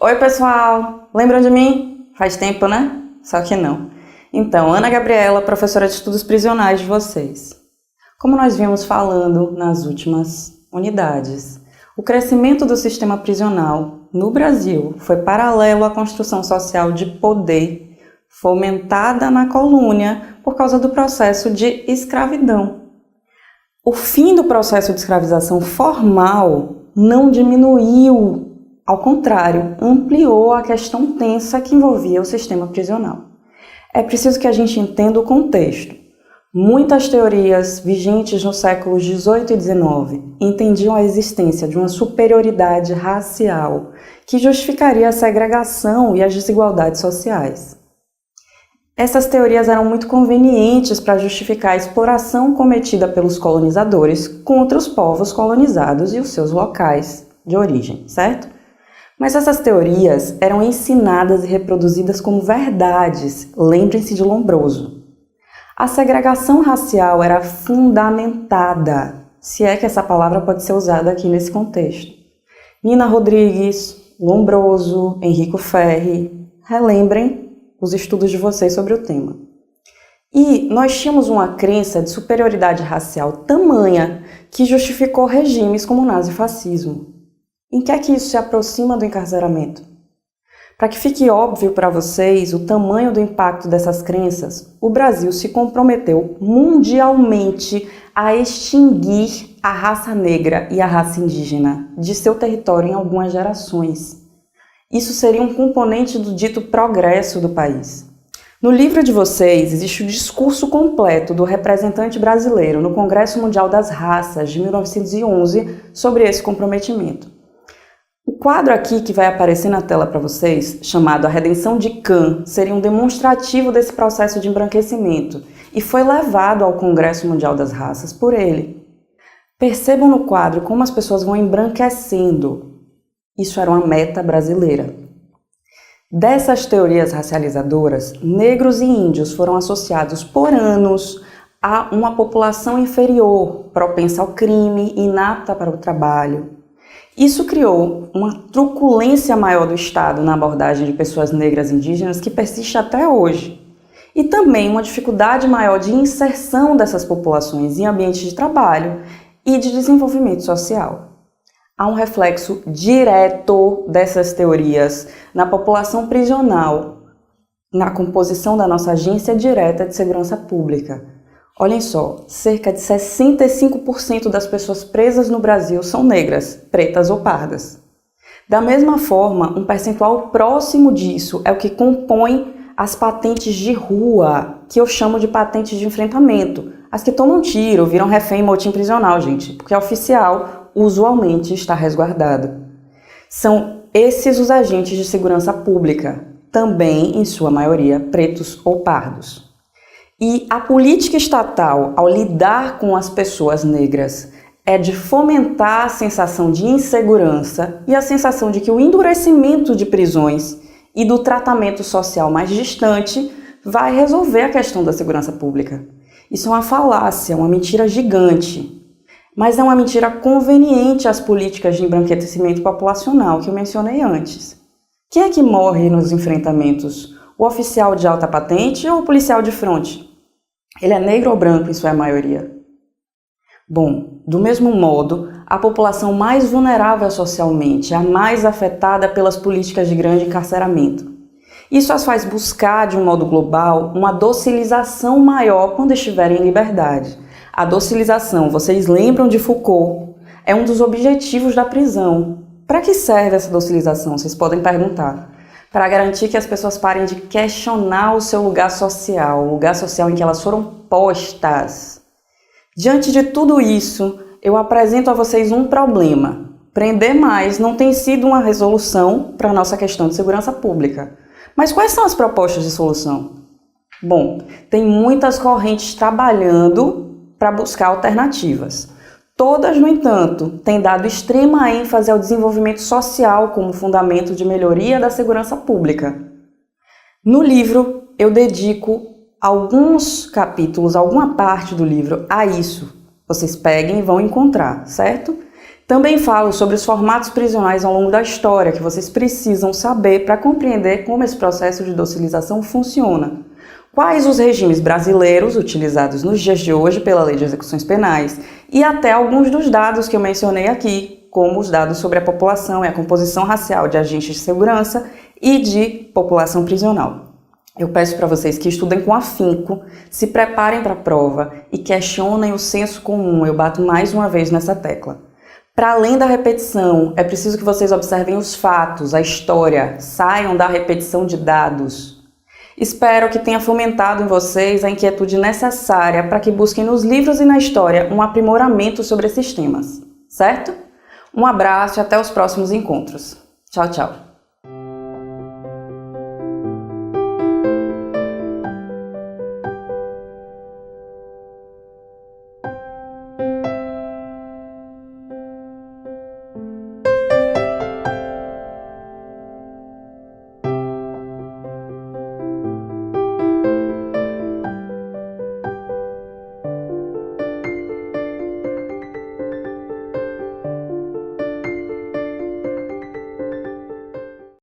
Oi, pessoal! Lembram de mim? Faz tempo, né? Só que não. Então, Ana Gabriela, professora de estudos prisionais de vocês. Como nós vimos falando nas últimas unidades, o crescimento do sistema prisional no Brasil foi paralelo à construção social de poder fomentada na colônia por causa do processo de escravidão. O fim do processo de escravização formal não diminuiu, ao contrário, ampliou a questão tensa que envolvia o sistema prisional. É preciso que a gente entenda o contexto. Muitas teorias vigentes nos séculos XVIII e XIX entendiam a existência de uma superioridade racial que justificaria a segregação e as desigualdades sociais. Essas teorias eram muito convenientes para justificar a exploração cometida pelos colonizadores contra os povos colonizados e os seus locais de origem, certo? Mas essas teorias eram ensinadas e reproduzidas como verdades, lembrem-se de Lombroso. A segregação racial era fundamentada, se é que essa palavra pode ser usada aqui nesse contexto. Nina Rodrigues, Lombroso, Enrico Ferri, relembrem os estudos de vocês sobre o tema. E nós tínhamos uma crença de superioridade racial tamanha que justificou regimes como o nazifascismo. Em que é que isso se aproxima do encarceramento? Para que fique óbvio para vocês o tamanho do impacto dessas crenças, o Brasil se comprometeu mundialmente a extinguir a raça negra e a raça indígena de seu território em algumas gerações. Isso seria um componente do dito progresso do país. No livro de vocês existe o discurso completo do representante brasileiro no Congresso Mundial das Raças de 1911 sobre esse comprometimento. O quadro aqui que vai aparecer na tela para vocês, chamado A Redenção de Cã, seria um demonstrativo desse processo de embranquecimento e foi levado ao Congresso Mundial das Raças por ele. Percebam no quadro como as pessoas vão embranquecendo. Isso era uma meta brasileira. Dessas teorias racializadoras, negros e índios foram associados por anos a uma população inferior, propensa ao crime, inapta para o trabalho. Isso criou uma truculência maior do Estado na abordagem de pessoas negras e indígenas que persiste até hoje. E também uma dificuldade maior de inserção dessas populações em ambientes de trabalho e de desenvolvimento social. Há um reflexo direto dessas teorias na população prisional, na composição da nossa Agência Direta de Segurança Pública. Olhem só, cerca de 65% das pessoas presas no Brasil são negras, pretas ou pardas. Da mesma forma, um percentual próximo disso é o que compõe as patentes de rua, que eu chamo de patentes de enfrentamento. As que tomam tiro, viram refém em motim prisional, gente, porque a oficial usualmente está resguardado. São esses os agentes de segurança pública, também, em sua maioria, pretos ou pardos. E a política estatal, ao lidar com as pessoas negras, é de fomentar a sensação de insegurança e a sensação de que o endurecimento de prisões e do tratamento social mais distante vai resolver a questão da segurança pública. Isso é uma falácia, uma mentira gigante. Mas é uma mentira conveniente às políticas de embranquecimento populacional que eu mencionei antes. Quem é que morre nos enfrentamentos? O oficial de alta patente ou o policial de fronte? Ele é negro ou branco em sua maioria? Bom, do mesmo modo, a população mais vulnerável socialmente é a mais afetada pelas políticas de grande encarceramento. Isso as faz buscar, de um modo global, uma docilização maior quando estiverem em liberdade. A docilização, vocês lembram de Foucault, é um dos objetivos da prisão. Para que serve essa docilização? Vocês podem perguntar. Para garantir que as pessoas parem de questionar o seu lugar social, o lugar social em que elas foram postas. Diante de tudo isso, eu apresento a vocês um problema. Prender mais não tem sido uma resolução para a nossa questão de segurança pública. Mas quais são as propostas de solução? Bom, tem muitas correntes trabalhando para buscar alternativas. Todas, no entanto, têm dado extrema ênfase ao desenvolvimento social como fundamento de melhoria da segurança pública. No livro, eu dedico alguns capítulos, alguma parte do livro a isso. Vocês peguem e vão encontrar, certo? Também falo sobre os formatos prisionais ao longo da história que vocês precisam saber para compreender como esse processo de docilização funciona. Quais os regimes brasileiros utilizados nos dias de hoje pela Lei de Execuções Penais e até alguns dos dados que eu mencionei aqui, como os dados sobre a população e a composição racial de agentes de segurança e de população prisional. Eu peço para vocês que estudem com afinco, se preparem para a prova e questionem o senso comum. Eu bato mais uma vez nessa tecla. Para além da repetição, é preciso que vocês observem os fatos, a história, saiam da repetição de dados. Espero que tenha fomentado em vocês a inquietude necessária para que busquem nos livros e na história um aprimoramento sobre esses temas, certo? Um abraço e até os próximos encontros. Tchau, tchau!